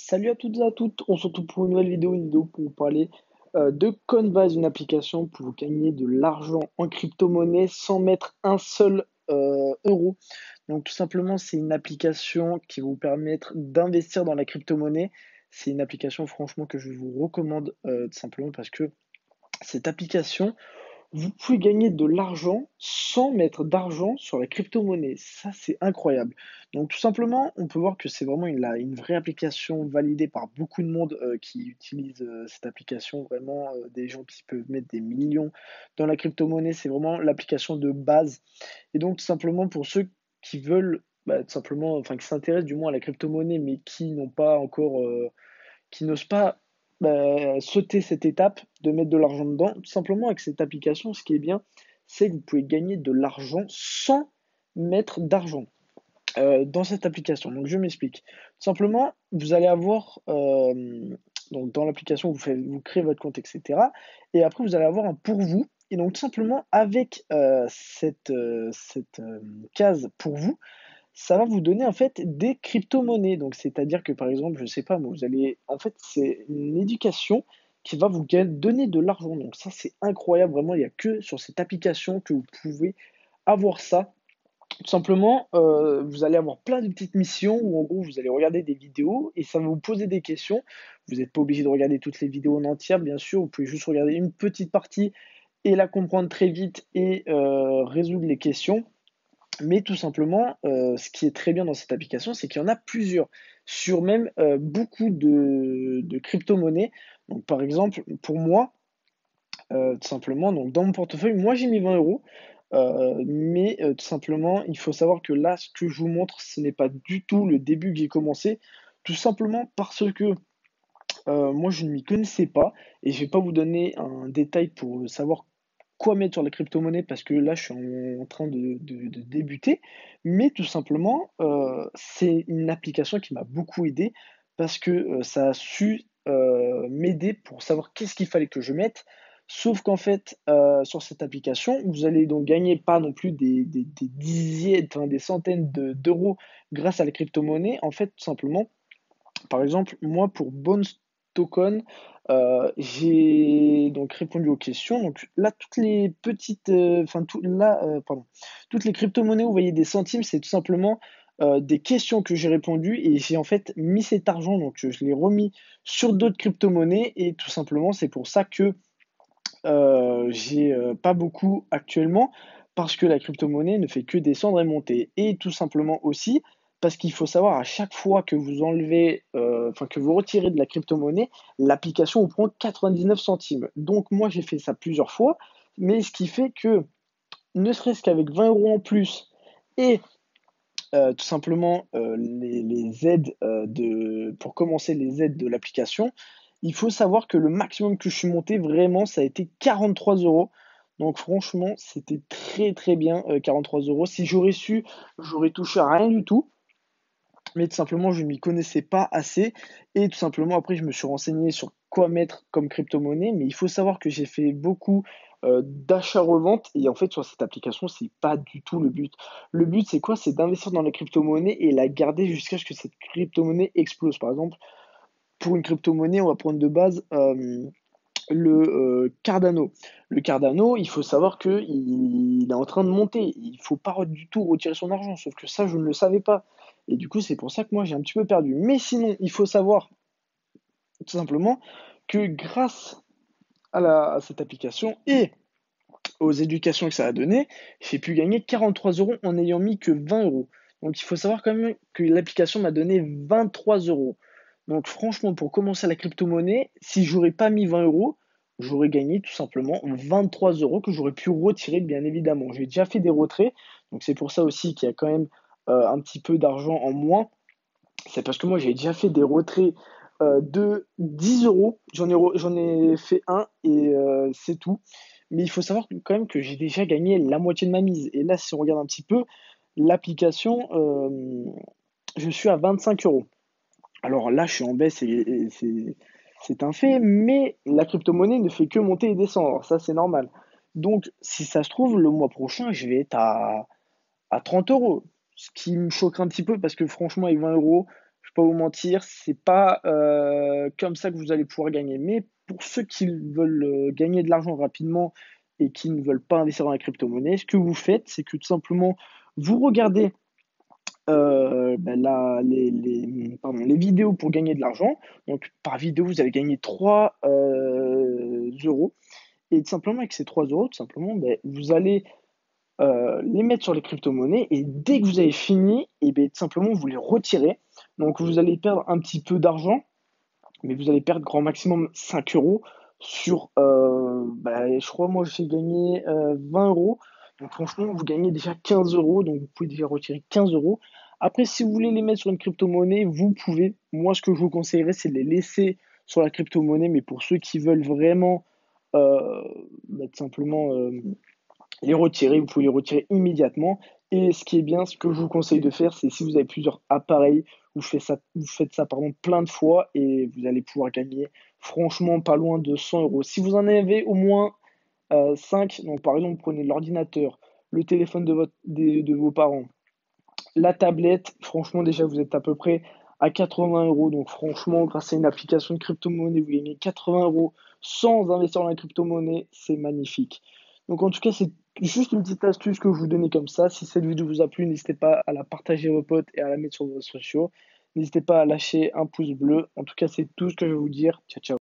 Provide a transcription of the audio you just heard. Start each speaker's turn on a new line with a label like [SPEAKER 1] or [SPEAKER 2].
[SPEAKER 1] Salut à toutes et à toutes, on se retrouve pour une vidéo pour vous parler de Coinbase, une application pour gagner de l'argent en crypto-monnaie sans mettre un seul euro. Donc tout simplement, c'est une application qui va vous permettre d'investir dans la crypto-monnaie. C'est une application franchement que je vous recommande tout simplement parce que cette application vous pouvez gagner de l'argent sans mettre d'argent sur la crypto-monnaie. Ça, c'est incroyable. Donc, tout simplement, on peut voir que c'est vraiment une vraie application validée par beaucoup de monde qui utilise cette application. Vraiment, des gens qui peuvent mettre des millions dans la crypto-monnaie. C'est vraiment l'application de base. Et donc, tout simplement, pour ceux qui veulent, tout simplement, enfin, qui s'intéressent du moins à la crypto-monnaie, mais qui n'ont pas encore qui n'osent pas sauter cette étape de mettre de l'argent dedans. Tout simplement, avec cette application, ce qui est bien, c'est que vous pouvez gagner de l'argent sans mettre d'argent dans cette application. Donc, je m'explique. Tout simplement, vous allez avoir, donc dans l'application, vous créez votre compte, etc. Et après, vous allez avoir un pour vous. Et donc, tout simplement, avec cette case pour vous, ça va vous donner en fait des crypto-monnaies. Donc, c'est-à-dire que par exemple, je sais pas, moi, vous allez, en fait, c'est une éducation qui va vous donner de l'argent. Donc, ça, c'est incroyable. Vraiment, il n'y a que sur cette application que vous pouvez avoir ça. Tout simplement, vous allez avoir plein de petites missions où en gros, vous allez regarder des vidéos et ça va vous poser des questions. Vous n'êtes pas obligé de regarder toutes les vidéos en entière, bien sûr. Vous pouvez juste regarder une petite partie et la comprendre très vite et résoudre les questions. Mais tout simplement, ce qui est très bien dans cette application, c'est qu'il y en a plusieurs, sur même beaucoup de crypto-monnaies. Donc, par exemple, pour moi, tout simplement, donc dans mon portefeuille, moi j'ai mis 20 euros, mais tout simplement, il faut savoir que là, ce que je vous montre, ce n'est pas du tout le début que j'ai commencé, tout simplement parce que moi je ne m'y connaissais pas et je vais pas vous donner un détail pour savoir quoi mettre sur les crypto-monnaies parce que là, je suis en train de débuter. Mais tout simplement, c'est une application qui m'a beaucoup aidé parce que ça a su m'aider pour savoir qu'est-ce qu'il fallait que je mette. Sauf qu'en fait, sur cette application, vous allez donc gagner pas non plus des dizaines, enfin des centaines d'euros grâce à la crypto-monnaie. En fait, tout simplement, par exemple, moi, pour Bones Token, j'ai donc répondu aux questions. Donc là, toutes les petites, enfin, pardon, toutes les crypto-monnaies où vous voyez des centimes, c'est tout simplement des questions que j'ai répondues et j'ai en fait mis cet argent, donc je l'ai remis sur d'autres crypto-monnaies et tout simplement, c'est pour ça que j'ai pas beaucoup actuellement parce que la crypto-monnaie ne fait que descendre et monter. Et tout simplement aussi parce qu'il faut savoir à chaque fois que vous enlevez, enfin que vous retirez de la crypto-monnaie, l'application vous prend 99 centimes. Donc moi j'ai fait ça plusieurs fois, mais ce qui fait que ne serait-ce qu'avec 20 euros en plus et tout simplement les aides pour commencer les aides de l'application, il faut savoir que le maximum que je suis monté vraiment, ça a été 43 euros. Donc franchement, c'était très très bien 43 euros. Si j'aurais su, j'aurais touché à rien du tout. Mais tout simplement, je ne m'y connaissais pas assez. Et tout simplement, après, je me suis renseigné sur quoi mettre comme crypto-monnaie. Mais il faut savoir que j'ai fait beaucoup d'achats-reventes. Et en fait, sur cette application, c'est pas du tout le but. Le but, c'est quoi? C'est d'investir dans la crypto-monnaie et la garder jusqu'à ce que cette crypto-monnaie explose. Par exemple, pour une crypto-monnaie, on va prendre de base le Cardano. Le Cardano, il faut savoir qu'il est en train de monter. Il ne faut pas du tout retirer son argent. Sauf que ça, je ne le savais pas. Et du coup, c'est pour ça que moi, j'ai un petit peu perdu. Mais sinon, il faut savoir tout simplement que grâce à cette application et aux éducations que ça a donné, j'ai pu gagner 43 euros en n'ayant mis que 20 euros. Donc il faut savoir quand même que l'application m'a donné 23 euros. Donc franchement, pour commencer la crypto-monnaie, si j'aurais pas mis 20 euros, j'aurais gagné tout simplement 23 euros que j'aurais pu retirer, bien évidemment. J'ai déjà fait des retraits, donc c'est pour ça aussi qu'il y a quand même un petit peu d'argent en moins. C'est parce que moi, j'ai déjà fait des retraits de 10 euros. J'en ai fait un et c'est tout. Mais il faut savoir quand même que j'ai déjà gagné la moitié de ma mise. Et là, si on regarde un petit peu, l'application, je suis à 25 euros. Alors là, je suis en baisse et c'est un fait, mais la crypto-monnaie ne fait que monter et descendre. Ça, c'est normal. Donc, si ça se trouve, le mois prochain, je vais être à 30 euros. Ce qui me choque un petit peu parce que franchement, avec 20 euros, je pas vous mentir, c'est pas comme ça que vous allez pouvoir gagner. Mais pour ceux qui veulent gagner de l'argent rapidement et qui ne veulent pas investir dans la crypto-monnaie, ce que vous faites, c'est que tout simplement, vous regardez les vidéos pour gagner de l'argent. Donc, par vidéo, vous allez gagner 3 euros. Et tout simplement, avec ces 3 euros, tout simplement, vous allez les mettre sur les crypto-monnaies et dès que vous avez fini, et bien, tout simplement, vous les retirez. Donc, vous allez perdre un petit peu d'argent, mais vous allez perdre grand maximum 5 euros sur, je crois, moi, j'ai gagné 20 euros. Donc, franchement, vous gagnez déjà 15 euros. Donc, vous pouvez déjà retirer 15 euros. Après, si vous voulez les mettre sur une crypto-monnaie, vous pouvez. Moi, ce que je vous conseillerais, c'est de les laisser sur la crypto-monnaie. Mais pour ceux qui veulent vraiment, euh, tout simplement, les retirer, vous pouvez les retirer immédiatement. Et ce qui est bien, ce que je vous conseille de faire, c'est si vous avez plusieurs appareils, vous faites ça pardon, plein de fois et vous allez pouvoir gagner franchement pas loin de 100 euros. Si vous en avez au moins 5, donc par exemple, vous prenez l'ordinateur, le téléphone de vos parents, la tablette, franchement, déjà, vous êtes à peu près à 80 euros. Donc, franchement, grâce à une application de crypto-monnaie, vous gagnez 80 euros sans investir dans la crypto-monnaie. C'est magnifique. Donc, en tout cas, c'est juste une petite astuce que je vous donnais comme ça. Si cette vidéo vous a plu, n'hésitez pas à la partager à vos potes et à la mettre sur vos réseaux sociaux. N'hésitez pas à lâcher un pouce bleu. En tout cas, c'est tout ce que je vais vous dire. Ciao, ciao.